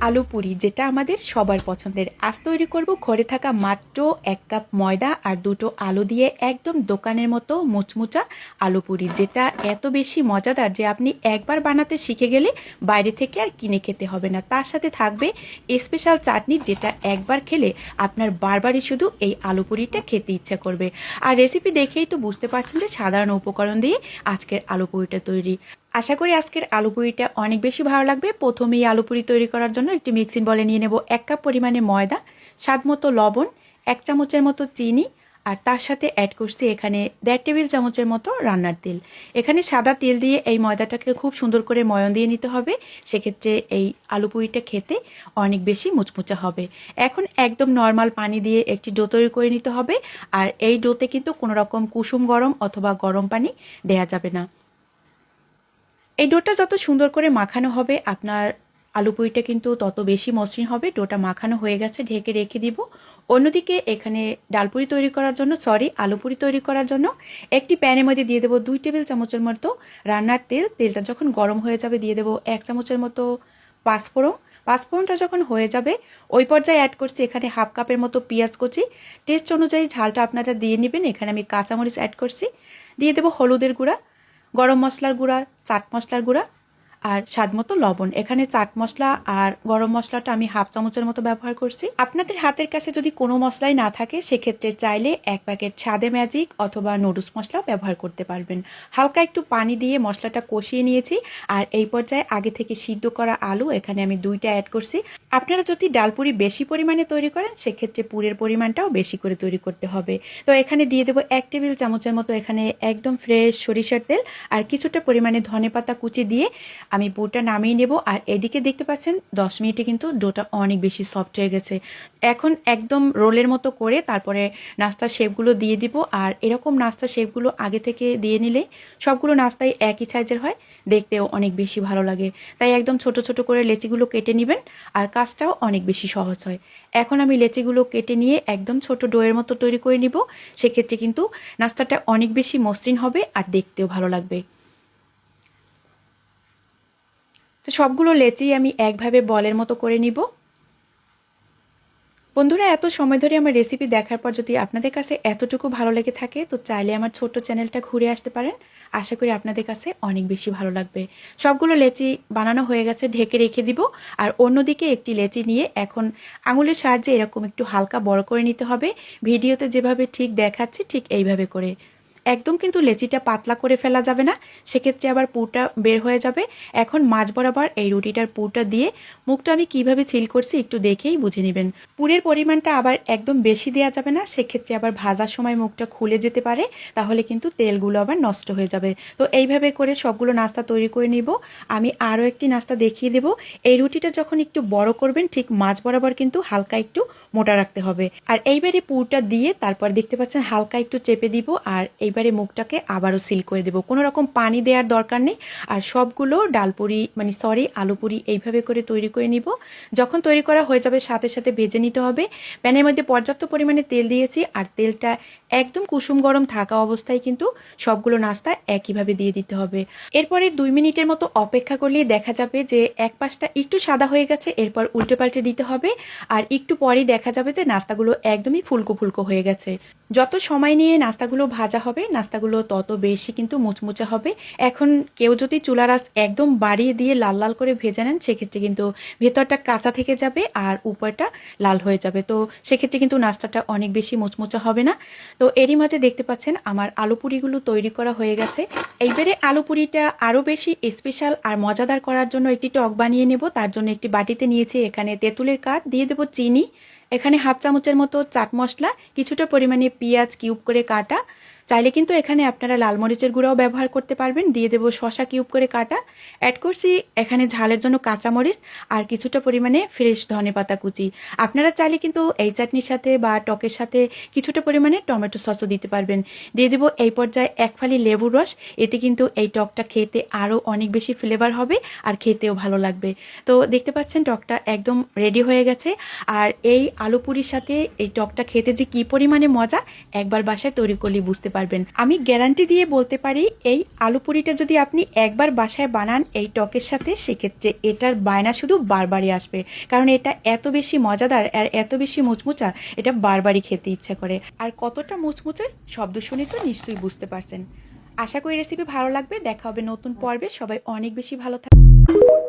আলু পুরি, যেটা আমাদের সবার পছন্দের। আজ তৈরি করব ঘরে থাকা মাত্র 1 কাপ ময়দা আর 2টো আলু দিয়ে একদম দোকানের মতো মুচমুচা আলু পুরি, যেটা এত বেশি মজাদার যে আপনি একবার বানাতে শিখে গেলে বাইরে থেকে আর কিনে খেতে হবে না। তার সাথে থাকবে স্পেশাল চাটনি, যেটা একবার খেলে আপনার বারবারই শুধু এই আলু পুরিটা খেতে ইচ্ছা করবে। আর রেসিপি দেখেই তো বুঝতে পারছেন যে সাধারণ উপকরণ দিয়ে আজকের আলু পুরিটা তৈরি। আশা করি আজকের আলু পুরিটা অনেক বেশি ভালো লাগবে। প্রথমেই আলু পুরি তৈরি করার জন্য একটি মিক্সিং বলে নিয়ে নেব 1 কাপ পরিমাণে ময়দা, স্বাদ মতো লবণ, 1 চামচের মতো চিনি, আর তার সাথে অ্যাড করছি এখানে 1.5 টেবিল চামচের মতো রান্নার তেল। এখানে সাদা তেল দিয়ে এই ময়দাটাকে খুব সুন্দর করে ময়ন দিয়ে নিতে হবে, সেক্ষেত্রে এই আলু পুরিটা খেতে অনেক বেশি মুচমুচা হবে। এখন একদম নর্মাল পানি দিয়ে একটি ডো তৈরি করে নিতে হবে, আর এই ডোতে কিন্তু কোনো রকম কুসুম গরম অথবা গরম পানি দেয়া যাবে না। এই ডোটা যত সুন্দর করে মাখানো হবে আপনার আলু পুরিটা কিন্তু তত বেশি মসৃণ হবে। ডোটা মাখানো হয়ে গেছে, ঢেকে রেখে দিব। অন্যদিকে এখানে ডালপুরি তৈরি করার জন্য আলু পুরি তৈরি করার জন্য একটি প্যানের মধ্যে দিয়ে দেবো 2 টেবিল চামচের মতো রান্নার তেল। তেলটা যখন গরম হয়ে যাবে দিয়ে দেবো 1 চামচের মতো পাঁচফোড়ন। পাঁচফোড়নটা যখন হয়ে যাবে ওই পর্যায়ে অ্যাড করছি এখানে 1/2 কাপের মতো পেঁয়াজ কুচি। টেস্ট অনুযায়ী ঝালটা আপনারা দিয়ে নেবেন। এখানে আমি কাঁচামরিচ অ্যাড করছি। দিয়ে দেবো হলুদের গুঁড়া, গরম মশলার গুঁড়া, চাট মশলার গুঁড়া আর স্বাদ মতো লবণ। এখানে চাট মশলা আর গরম মশলাটা আমি 1/2 চামচের মতো ব্যবহার করছি। আপনাদের হাতের কাছে যদি কোনো মশলাই না থাকে সেক্ষেত্রে চাইলে 1 প্যাকেট স্বাদে ম্যাজিক অথবা নুডলস মশলাও ব্যবহার করতে পারবেন। হালকা একটু পানি দিয়ে মশলাটা কষিয়ে নিয়েছি, আর এই পর্যায়ে আগে থেকে সিদ্ধ করা আলু এখানে আমি 2টা অ্যাড করছি। আপনারা যদি ডালপুরি বেশি পরিমাণে তৈরি করেন সেক্ষেত্রে পুরের পরিমাণটাও বেশি করে তৈরি করতে হবে। তো এখানে দিয়ে দেবো 1 টেবিল চামচের মতো এখানে একদম ফ্রেশ সরিষার তেল, আর কিছুটা পরিমাণে ধনেপাতা কুচি দিয়ে আমি পুরটা নামিয়ে নেব। আর এদিকে দেখতে পাচ্ছেন 10 মিনিটে কিন্তু ডোটা অনেক বেশি সফট হয়ে গেছে। এখন একদম রোলের মতো করে তারপরে নাস্তার শেপগুলো দিয়ে দিব। আর এরকম নাস্তার শেপগুলো আগে থেকে দিয়ে নিলে সবগুলো নাস্তাই একই সাইজের হয়, দেখতেও অনেক বেশি ভালো লাগে। তাই একদম ছোট ছোট করে লেচিগুলো কেটে নেবেন, আর কাজটাও অনেক বেশি সহজ হয়। এখন আমি লেচিগুলো কেটে নিয়ে একদম ছোট ডোয়ের মতো তৈরি করে নিব। সেক্ষেত্রে কিন্তু নাস্তাটা অনেক বেশি মসৃণ হবে আর দেখতেও ভালো লাগবে। তো সবগুলো লেচি আমি একভাবে বলের মতো করে নিব। বন্ধুরা, এত সময় ধরে আমার রেসিপি দেখার পর যদি আপনাদের কাছে এতটুকু ভালো লেগে থাকে তো চাইলে আমার ছোট্ট চ্যানেলটা ঘুরে আসতে পারেন। আশা করি আপনাদের কাছে অনেক বেশি ভালো লাগবে। সবগুলো লেচি বানানো হয়ে গেছে, ঢেকে রেখে দিব। আর অন্যদিকে একটি লেচি নিয়ে এখন আঙুলের সাহায্যে এরকম একটু হালকা বড় করে নিতে হবে। ভিডিওতে যেভাবে ঠিক দেখাচ্ছি ঠিক এইভাবে করে। একদম কিন্তু লেচিটা পাতলা করে ফেলা যাবে না, সেক্ষেত্রে আবার পুরটা বের হয়ে যাবে। এখন মাঝ বরাবর এই রুটিটার পুরটা দিয়ে মুখটা আমি কিভাবে সিল করছি একটু দেখেই বুঝে নেবেন। পুরের পরিমাণটা আবার একদম বেশি দেওয়া যাবে না, সেক্ষেত্রে আবার ভাজার সময় মুখটা খুলে যেতে পারে, তাহলে কিন্তু তেলগুলো আবার নষ্ট হয়ে যাবে। তো এইভাবে করে সবগুলো নাস্তা তৈরি করে নিব। আমি আরও একটি নাস্তা দেখিয়ে দেব। এই রুটিটা যখন একটু বড় করবেন ঠিক মাঝ বরাবর কিন্তু হালকা একটু মোটা রাখতে হবে। আর এইবারে পুরটা দিয়ে তারপর দেখতে পাচ্ছেন হালকা একটু চেপে দিব, আর এইবারে মুখটাকে আবারও সিল করে দেব। কোনো রকম পানি দেওয়ার দরকার নেই। আর সবগুলো ডালপুরি আলু পুরি এইভাবে করে তৈরি করে নিব। যখন তৈরি করা হয়ে যাবে সাথে সাথে ভেজে নিতে হবে। প্যানের মধ্যে পর্যাপ্ত পরিমাণে তেল দিয়েছি, আর তেলটা একদম কুসুম গরম থাকা অবস্থায় কিন্তু সবগুলো নাস্তা একইভাবে দিয়ে দিতে হবে। এরপরে 2 মিনিটের মতো অপেক্ষা করলেই দেখা যাবে যে এক পাশটা একটু সাদা হয়ে গেছে। এরপর উল্টে পাল্টে দিতে হবে, আর একটু পরেই দেখা যাবে যে নাস্তাগুলো একদমই ফুলকো ফুলকো হয়ে গেছে। যত সময় নিয়ে নাস্তাগুলো ভাজা হবে নাস্তাগুলো তত বেশি কিন্তু মুচমুচে হবে। এখন কেউ যদি চুলার আঁচ একদম বাড়িয়ে দিয়ে লাল লাল করে ভেজে নেন সেক্ষেত্রে কিন্তু ভেতরটা কাঁচা থেকে যাবে আর উপরটা লাল হয়ে যাবে। তো সেক্ষেত্রে কিন্তু নাস্তাটা অনেক বেশি মুচমুচে হবে না। তো এরই মাঝে দেখতে পাচ্ছেন আমার আলু পুরিগুলো তৈরি করা হয়ে গেছে। এইবারে আলু পুরিটা আরও বেশি স্পেশাল আর মজাদার করার জন্য একটি টক বানিয়ে নেব। তার জন্য একটি বাটিতে নিয়েছি এখানে তেঁতুলের কাঠ, দিয়ে দেবো চিনি, এখানে 1/2 চামচের মতো চাট মশলা, কিছুটা পরিমাণে পেঁয়াজ কিউব করে কাটা, চাইলে কিন্তু এখানে আপনারা লাল মরিচের গুঁড়াও ব্যবহার করতে পারবেন। দিয়ে দেবো শসা কিউব করে কাটা, অ্যাড করছি এখানে ঝালের জন্য কাঁচামরিচ আর কিছুটা পরিমাণে ফ্রেশ ধনেপাতা কুচি। আপনারা চাইলে কিন্তু এই চাটনির সাথে বা টকের সাথে কিছুটা পরিমাণে টমেটো সসও দিতে পারবেন। দিয়ে দেবো এই পর্যায়ে 1 ফালি লেবুর রস, এতে কিন্তু এই টকটা খেতে আরও অনেক বেশি ফ্লেভার হবে আর খেতেও ভালো লাগবে। তো দেখতে পাচ্ছেন টকটা একদম রেডি হয়ে গেছে। আর এই আলু পুরির সাথে এই টকটা খেতে যে কী পরিমাণে মজা একবার বাসায় তৈরি করলেই বুঝতে পারবেন। আমি গ্যারান্টি দিয়ে বলতে পারি এই আলু পুরিটা যদি আপনি একবার বাসায় বানান এই টকের সাথে, সেক্ষেত্রে এটার বায়না শুধু বারবারই আসবে, কারণ এটা এত বেশি মজাদার আর এত বেশি মুচমুচা, এটা বারবারই খেতে ইচ্ছা করে। আর কতটা মুচমুচে শব্দ শুনে তো নিশ্চয়ই বুঝতে পারছেন। আশা করি রেসিপি ভালো লাগবে। দেখা হবে নতুন পর্বে। সবাই অনেক বেশি ভালো থাকবে।